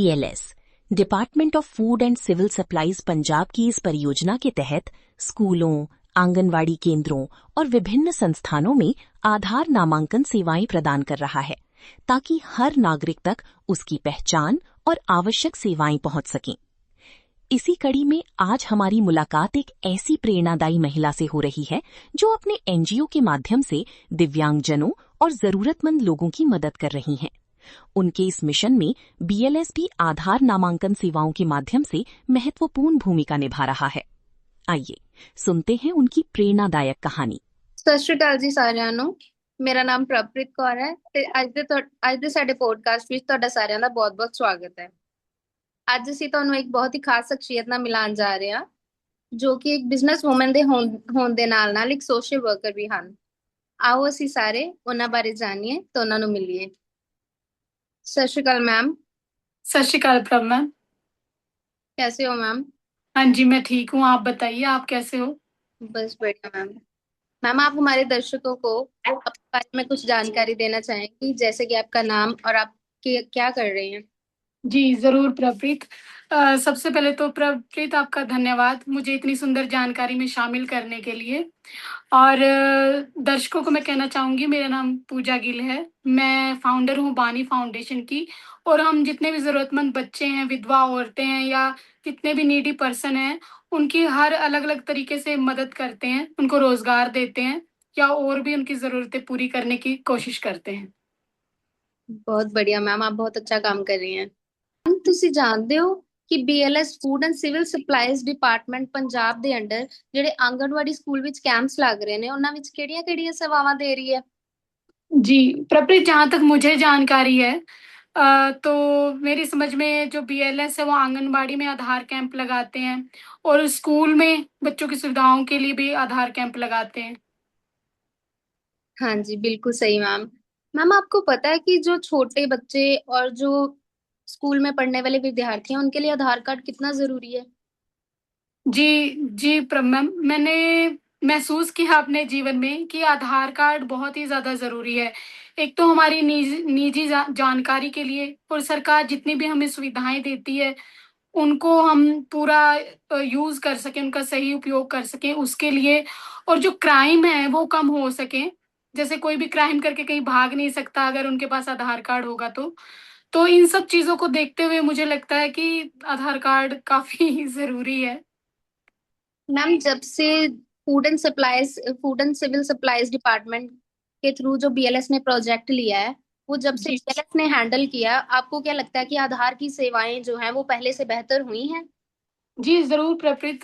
BLS department of food and civil supplies Punjab की इस परियोजना के तहत स्कूलों, आंगनवाड़ी केंद्रों और विभिन्न संस्थानों में आधार नामांकन सेवाएं प्रदान कर रहा है ताकि हर नागरिक तक उसकी पहचान और आवश्यक सेवाएं पहुंच सकें। इसी कड़ी में आज हमारी मुलाकात एक ऐसी प्रेरणादायी महिला से हो रही है जो अपने NGO के माध्यम से दिव्यांगजनों और जरूरतमंद लोगों की मदद कर रही हैं। उनके इस मिशन में BLS भी आधार नामांकन सेवाओं के माध्यम से महत्वपूर्ण भूमिका निभा रहा है। आइए सुनते हैं उनकी प्रेरणादायक कहानी। ਸਤਿ ਸ਼੍ਰੀ ਅਕਾਲ ਜੀ ਸਾਰਿਆਂ ਨੂੰ। ਮੇਰਾ ਨਾਮ ਪ੍ਰਭਪ੍ਰੀਤ ਕੌਰ ਹੈ ਤੇ ਅੱਜ ਦੇ ਸਾਡੇ ਪੋਡਕਾਸਟ ਵਿੱਚ ਤੁਹਾਡਾ ਸਾਰਿਆਂ ਦਾ ਬਹੁਤ-ਬਹੁਤ ਸਵਾਗਤ ਹੈ। ਅੱਜ ਅਸੀਂ ਤੁਹਾਨੂੰ ਇੱਕ ਬਹੁਤ ਹੀ ਖਾਸ ਸ਼ਖਸੀਅਤ ਨਾਲ ਮਿਲਾਉਣ ਜਾ ਰਹੇ ਹਾਂ ਜੋ ਕਿ ਇੱਕ ਬਿਜ਼ਨਸ ਵੂਮਨ ਦੇ ਹੋਣ ਦੇ ਨਾਲ ਇੱਕ ਸੋਸ਼ਲ ਵਰਕਰ ਵੀ ਹਨ। ਆਓ ਅਸੀਂ ਸਾਰੇ ਉਹਨਾਂ ਬਾਰੇ ਜਾਣੀਏ ਤੇ ਉਹਨਾਂ ਨੂੰ ਮਿਲੀਏ। ਸਤਿ ਸ਼੍ਰੀ ਅਕਾਲ मैम। सत श्री अकाल प्रभ मैम। कैसे हो मैम? हाँ जी, मैं ठीक हूँ। आप बताइए, आप कैसे हो? बस बढ़िया मैम। मैम आप हमारे दर्शकों को अपने बारे में कुछ जानकारी देना चाहेंगी, जैसे कि आपका नाम और आप क्या कर रहे हैं? जी जरूर प्रभप्रीत। सबसे पहले तो प्रभप्रीत आपका धन्यवाद मुझे इतनी सुंदर जानकारी में शामिल करने के लिए। और दर्शकों को मैं कहना चाहूंगी, मेरा नाम पूजा गिल है। मैं फाउंडर हूँ बानी फाउंडेशन की। और हम जितने भी जरूरतमंद बच्चे हैं, विधवा औरतें हैं या जितने भी नीडी पर्सन हैं, उनकी हर अलग अलग तरीके से मदद करते हैं, उनको रोजगार देते हैं या और भी उनकी जरूरतें पूरी करने की कोशिश करते हैं। बहुत बढ़िया मैम, आप बहुत अच्छा काम कर रही हैं। मैम ਤੁਸੀਂ ਜਾਣਦੇ ਹੋ ਕਿ BLS food and civil supplies department Punjab ਦੇ ਅੰਡਰ ਜਿਹੜੇ ਆਂਗਣਵਾੜੀ ਸਕੂਲ ਵਿੱਚ ਕੈਂਪਸ ਲੱਗ ਰਹੇ ਨੇ ਉਹਨਾਂ ਵਿੱਚ ਕਿਹੜੀਆਂ-ਕਿਹੜੀਆਂ ਸੇਵਾਵਾਂ ਦੇ ਰਹੀ ਹੈ? जी प्रभप्रीत, जहाँ तक मुझे जानकारी है तो मेरी समझ में जो BLS है वो आंगनबाड़ी में आधार कैंप लगाते हैं और स्कूल में बच्चों की सुविधाओं के लिए भी आधार कैंप लगाते हैं। हाँ जी, बिल्कुल सही मैम। मैम आपको पता है कि जो छोटे बच्चे और जो स्कूल में पढ़ने वाले विद्यार्थी हैं उनके लिए आधार कार्ड कितना जरूरी है? जी जी मैम, मैंने महसूस किया अपने जीवन में कि आधार कार्ड बहुत ही ज्यादा जरूरी है। एक तो हमारी निजी जानकारी के लिए, और सरकार जितनी भी हमें सुविधाएं देती है उनको हम पूरा यूज कर सकें, उनका सही उपयोग कर सकें उसके लिए। और जो क्राइम है वो कम हो सके, जैसे कोई भी क्राइम करके कहीं भाग नहीं सकता अगर उनके पास आधार कार्ड होगा तो इन सब चीजों को देखते हुए मुझे लगता है कि आधार कार्ड काफी जरूरी है। मैम जब से food and civil supplies department के थ्रू जो BLS ने प्रोजेक्ट लिया है, वो जब से जी BLS ने हैंडल किया, आपको क्या लगता है कि आधार की सेवाएं जो हैं वो पहले से बेहतर हुई हैं? जी जरूर प्रकृत।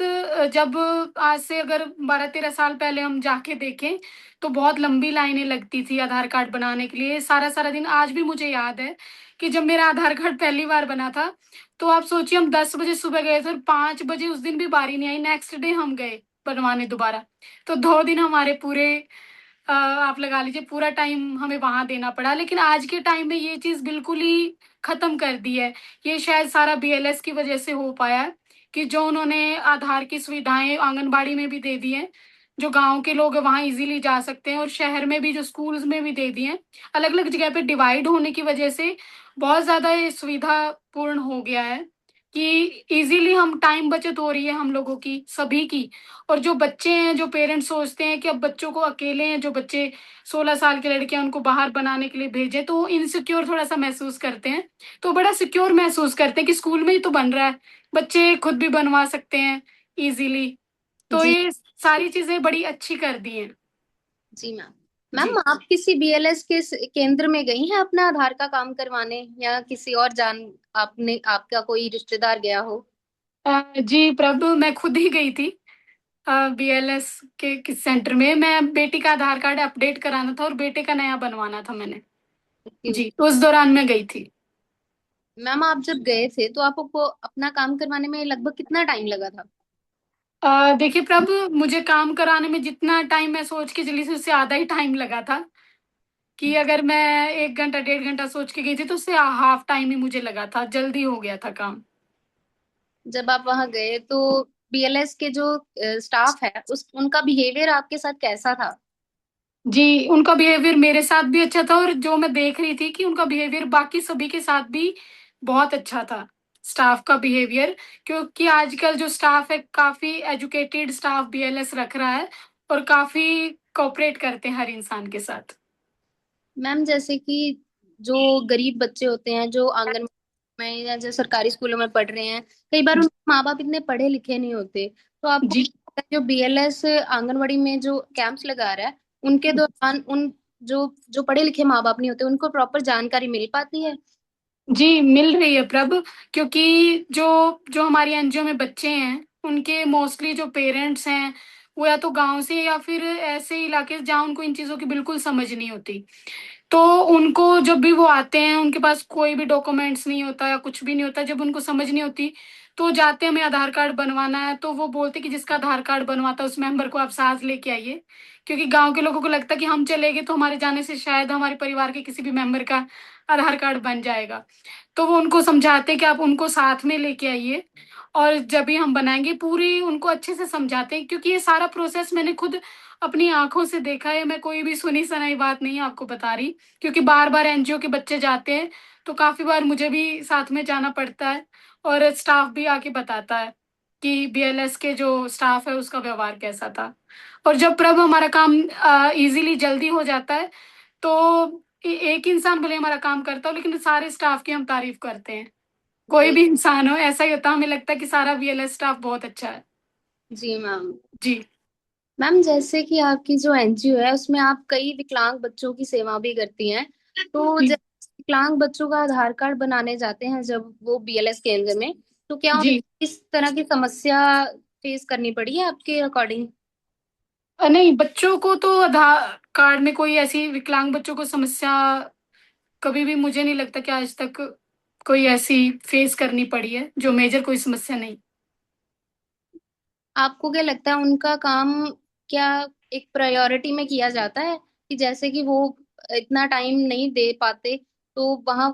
जब आज से अगर 12-13 साल पहले हम जाके देखें तो बहुत लंबी लाइनें लगती थी आधार कार्ड बनाने के लिए, सारा सारा दिन। आज भी मुझे याद है कि जब मेरा आधार कार्ड पहली बार बना था तो आप सोचिए, हम 10 बजे सुबह गए थे और 5 बजे उस दिन भी बारी नहीं आई, नेक्स्ट डे हम गए बनवाने दोबारा। तो 2 दिन हमारे पूरे आप लगा लीजिए पूरा टाइम हमें वहां देना पड़ा। लेकिन आज के टाइम में ये चीज बिल्कुल ही खत्म कर दी है। ये शायद सारा BLS की वजह से हो पाया है कि जो उन्होंने आधार की सुविधाएं आंगनबाड़ी में भी दे दी हैं, जो गांव के लोग वहां इजीली जा सकते हैं, और शहर में भी जो स्कूल्स में भी दे दी हैं। अलग अलग जगह पे डिवाइड होने की वजह से बहुत ज्यादा ये सुविधा पूर्ण हो गया है कि इजीली हम टाइम बचत हो रही है हम लोगों की, सभी की। और जो बच्चे हैं, जो पेरेंट्स सोचते हैं कि अब बच्चों को अकेले हैं, जो बच्चे 16 साल के लड़के हैं उनको बाहर बनाने के लिए भेजे, तो इनसिक्योर थोड़ा सा महसूस करते हैं। तो बड़ा सिक्योर महसूस करते हैं कि स्कूल में ही तो बन रहा है, बच्चे खुद भी बनवा सकते हैं इजीली। तो जी। ये सारी चीजें बड़ी अच्छी कर दी हैं। जी मैम। जी मैम आप किसी BLS के केंद्र में गई हैं अपना आधार का काम करवाने, या किसी और आपका कोई रिश्तेदार गया हो? जी प्रभु, मैं खुद ही गई थी BLS के किस सेंटर में। मैं बेटी का आधार कार्ड अपडेट कराना था और बेटे का नया बनवाना था मैंने। जी तो उस दौरान मैं गई थी। मैम आप जब गए थे तो आपको अपना काम करवाने में लगभग कितना टाइम लगा था? देखिए प्रभु, मुझे काम कराने में जितना टाइम मैं सोच के चली थी उससे आधा ही टाइम लगा था। कि अगर मैं 1 घंटा 1.5 घंटा सोच के गई थी तो उससे हाफ टाइम ही मुझे लगा था, जल्दी हो गया था काम। जब आप वहां गए तो BLS के जो स्टाफ है उनका बिहेवियर आपके साथ कैसा था? जी उनका बिहेवियर मेरे साथ भी अच्छा था, और जो मैं देख रही थी कि उनका बिहेवियर बाकी सभी के साथ भी बहुत अच्छा था स्टाफ का बिहेवियर, क्योंकि आजकल जो स्टाफ है काफ़ी एजुकेटेड स्टाफ बीएलएस रख रहा है और काफ़ी कोऑपरेट करते हैं हर इंसान के साथ। मैम जैसे कि जो गरीब बच्चे होते हैं जो आंगनबाड़ी में या जो सरकारी स्कूलों में पढ़ रहे हैं, कई बार उनके माँ बाप इतने पढ़े लिखे नहीं होते, तो आपको जी क्या लगता है जो बीएलएस आंगनबाड़ी में जो कैंप्स लगा रहा है उनके दौरान उन जो जो पढ़े लिखे माँ बाप नहीं होते उनको प्रॉपर जानकारी मिल पाती है? जी, मिल रही है प्रभ, क्योंकि जो जो हमारी एनजीओ में बच्चे हैं, उनके मोस्टली जो पेरेंट्स हैं, वो या तो गाँव से या फिर ऐसे इलाके से जहाँ उनको इन चीज़ों की बिल्कुल समझ नहीं होती। तो उनको जब भी वो आते हैं, उनके पास कोई भी डॉक्यूमेंट्स नहीं होता या कुछ भी नहीं होता, जब उनको समझ नहीं होती, तो जाते हैं, हमें आधार कार्ड बनवाना है, तो वो बोलते हैं कि जिसका आधार कार्ड बनवाता है उस मेंबर को आप साथ लेके आइए। क्योंकि गाँव के लोगों को लगता है कि हम चले गए तो हमारे जाने से शायद हमारे परिवार के किसी भी मेंबर का आधार कार्ड बन जाएगा। तो वो उनको समझाते हैं कि आप उनको साथ में लेके आइए, और जब भी हम बनाएँगे पूरी उनको अच्छे से समझाते हैं, क्योंकि ये सारा प्रोसेस मैंने खुद अपनी आँखों से देखा है, मैं कोई भी सुनी-सुनाई बात नहीं आपको बता रही। क्योंकि बार-बार एनजीओ के बच्चे जाते हैं, तो काफ़ी बार मुझे भी साथ में जाना पड़ता है, और स्टाफ भी आके बताता है कि बीएलएस के जो स्टाफ है उसका व्यवहार कैसा था। और जब प्रभ हमारा काम ईज़िली जल्दी हो जाता है, तो एक इंसान भले हमारा काम करता हो, लेकिन सारे स्टाफ की हम तारीफ़ करते हैं। कोई जी। भी इंसान हो, ऐसा ही होता है, हमें लगता है कि सारा बीएलएस स्टाफ बहुत अच्छा है। जी मैम। जी। मैम जैसे कि आपकी जो एनजीओ है उसमें आप कई विकलांग बच्चों की सेवा भी करती हैं, तो जी। जब विकलांग बच्चों का आधार कार्ड बनाने जाते हैं जब वो बीएलएस केंद्र में, तो क्या जी। उनको इस तरह की समस्या फेस करनी पड़ी है आपके अकॉर्डिंग? नहीं, बच्चों को तो आधार कार्ड में कोई ऐसी विकलांग बच्चों को समस्या कभी भी मुझे नहीं लगता कि आज तक कोई ऐसी फेस करनी पड़ी है, जो मेजर कोई समस्या नहीं। आपको क्या लगता है उनका काम क्या एक प्रायोरिटी में किया जाता है कि जैसे कि वो इतना टाइम नहीं दे पाते तो वहाँ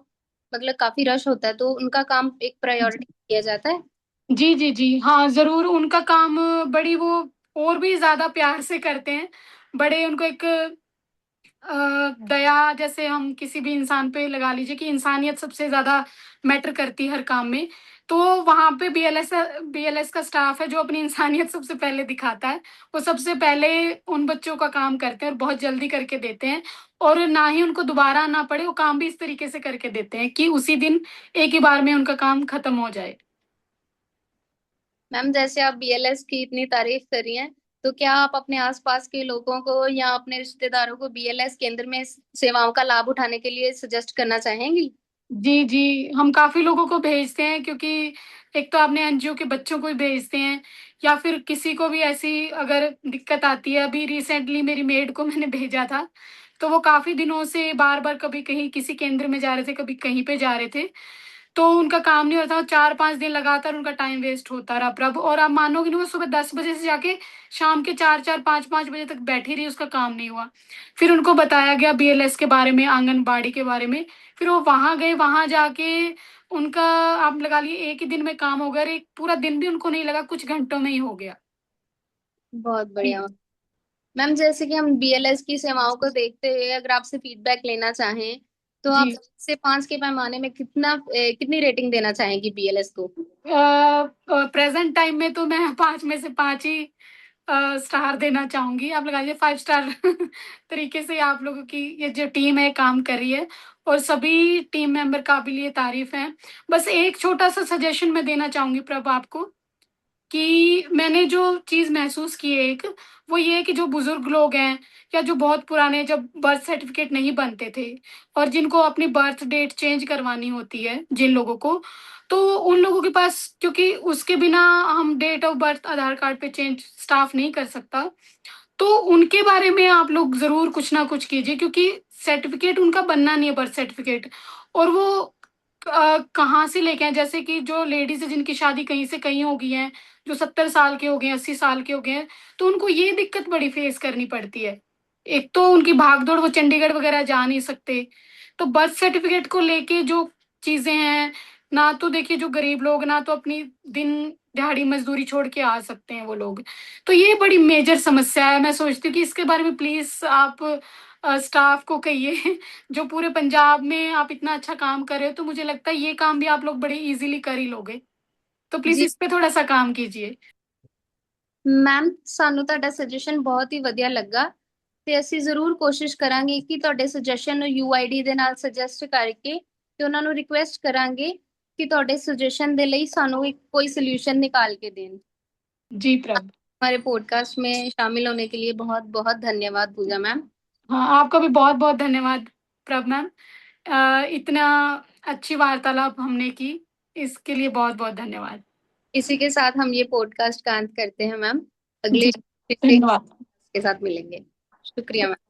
मतलब काफी रश होता है तो उनका काम एक प्रायोरिटी किया जाता है? जी, जी, जी। हाँ, ज़रूर उनका काम बड़ी वो और भी ज़्यादा प्यार से करते हैं। बड़े उनको एक दया, जैसे हम किसी भी इंसान पे लगा लीजिए कि इंसानियत सबसे ज़्यादा मैटर करती है हर काम में। तो वहाँ पे बीएलएस का स्टाफ है जो अपनी इंसानियत सबसे पहले दिखाता है। वो सबसे पहले उन बच्चों का काम करते हैं और बहुत जल्दी करके देते हैं, और ना ही उनको दोबारा आना पड़े, वो काम भी इस तरीके से करके देते हैं कि उसी दिन एक ही बार में उनका काम खत्म हो जाए। मैम जैसे आप बीएलएस की इतनी तारीफ कर रही हैं, तो क्या आप अपने आसपास के लोगों को या अपने रिश्तेदारों को बीएलएस केंद्र में सेवाओं का लाभ उठाने के लिए सजेस्ट करना चाहेंगी? जी, जी। हम काफ़ी लोगों को भेजते हैं, क्योंकि एक तो आपने एनजीओ के बच्चों को ही भेजते हैं, या फिर किसी को भी ऐसी अगर दिक्कत आती है। अभी रिसेंटली मेरी मेड को मैंने भेजा था, तो वो काफ़ी दिनों से बार-बार कभी कहीं किसी केंद्र में जा रहे थे, कभी कहीं पे जा रहे थे। तो उनका काम नहीं होता, 4-5 दिन लगातार उनका टाइम वेस्ट होता रहा प्रभु, और आप मानोगे नहीं, वो सुबह 10 बजे से जाके शाम के 4-4 5-5 बजे तक बैठी रही, उसका काम नहीं हुआ। फिर उनको बताया गया बीएलएस के बारे में, आंगनबाड़ी के बारे में, फिर वो वहाँ गए, वहाँ जाके उनका आप लगा लिए 1 ही दिन में काम हो गया, और एक पूरा दिन भी उनको नहीं लगा, कुछ घंटों में ही हो गया। बहुत जी। बढ़िया। मैम जैसे कि हम बीएलएस की सेवाओं को देखते हुए अगर आपसे फीडबैक लेना चाहें तो आप जी। से 5 के पैमाने में कितनी रेटिंग देना चाहेंगी बीएलएस को? प्रेज़ेंट टाइम में तो मैं 5 में से 5 ही स्टार देना चाहूँगी। आप लगा लीजिए 5 स्टार तरीके से आप लोगों की ये जो टीम है काम कर रही है, और सभी टीम मेंबर काबिल-ए तारीफ़ हैं। बस एक छोटा-सा सजेशन मैं देना चाहूँगी प्रभ आपको, कि मैंने जो चीज़ महसूस की है एक, वो ये है कि जो बुज़ुर्ग लोग हैं, या जो बहुत पुराने, जब बर्थ सर्टिफ़िकेट नहीं बनते थे, और जिनको अपनी बर्थ डेट चेंज करवानी होती है जिन लोगों को, तो उन लोगों के पास, क्योंकि उसके बिना हम date of birth Aadhaar card पे चेंज स्टाफ नहीं कर सकता। तो उनके बारे में आप लोग ज़रूर कुछ ना कुछ कीजिए, क्योंकि सर्टिफ़िकेट उनका बनना नहीं है, बर्थ सर्टिफ़िकेट, और वो कहाँ से लेके आएँ, जैसे कि जो लेडीज़ हैं जिनकी शादी कहीं से कहीं हो गई है, जो 70 साल के हो गए हैं, 80 साल के हो गए हैं, तो उनको ये दिक्कत बड़ी फ़ेस करनी पड़ती है। एक तो उनकी भाग-दौड़, वो चंडीगढ़ वगैरह जा नहीं सकते, तो बर्थ सर्टिफ़िकेट को लेके जो चीज़ें हैं, ना तो देखिए जो गरीब लोग, ना तो अपनी दिन दिहाड़ी मज़दूरी छोड़ के आ सकते हैं वो लोग। तो ये बड़ी मेजर समस्या है, मैं सोचती हूँ कि इसके बारे में प्लीज़ आप स्टाफ को कहिए जो पूरे पंजाब में आप इतना अच्छा काम कर रहे हो, तो मुझे लगता है ये काम भी आप लोग बड़े ईज़िली कर ही लोगे। तो प्लीज़ जी इस पे थोड़ा-सा काम कीजिए। ਮੈਮ, ਸਾਨੂੰ ਤੁਹਾਡਾ ਸੁਜੈਸ਼ਨ ਬਹੁਤ ਹੀ ਵਧੀਆ ਲੱਗਾ ਤੇ ਅਸੀਂ ਜ਼ਰੂਰ ਕੋਸ਼ਿਸ਼ ਕਰਾਂਗੇ ਕਿ ਤੁਹਾਡੇ ਸੁਜੈਸ਼ਨ ਨੂੰ ਯੂਆਈਡੀ ਦੇ ਨਾਲ ਸੁਜੈਸਟ ਕਰਕੇ ਤੇ ਉਹਨਾਂ ਨੂੰ ਰਿਕੁਐਸਟ ਕਰਾਂਗੇ ਕਿ ਤੁਹਾਡੇ ਸੁਜੈਸ਼ਨ ਦੇ ਲਈ ਸਾਨੂੰ ਇੱਕ कोई सोल्यूशन निकाल के दें। जी प्रभ। हमारे पॉडकास्ट में शामिल होने के लिए बहुत बहुत धन्यवाद पूजा मैम। हाँ, आपका भी बहुत-बहुत धन्यवाद प्रभ मैम। इतना अच्छी वार्तालाप हमने की, इसके लिए बहुत-बहुत धन्यवाद। इसी के साथ हम ये पॉडकास्ट का अंत करते हैं मैम। अगले जी, धन्यवाद। के साथ मिलेंगे। शुक्रिया मैम।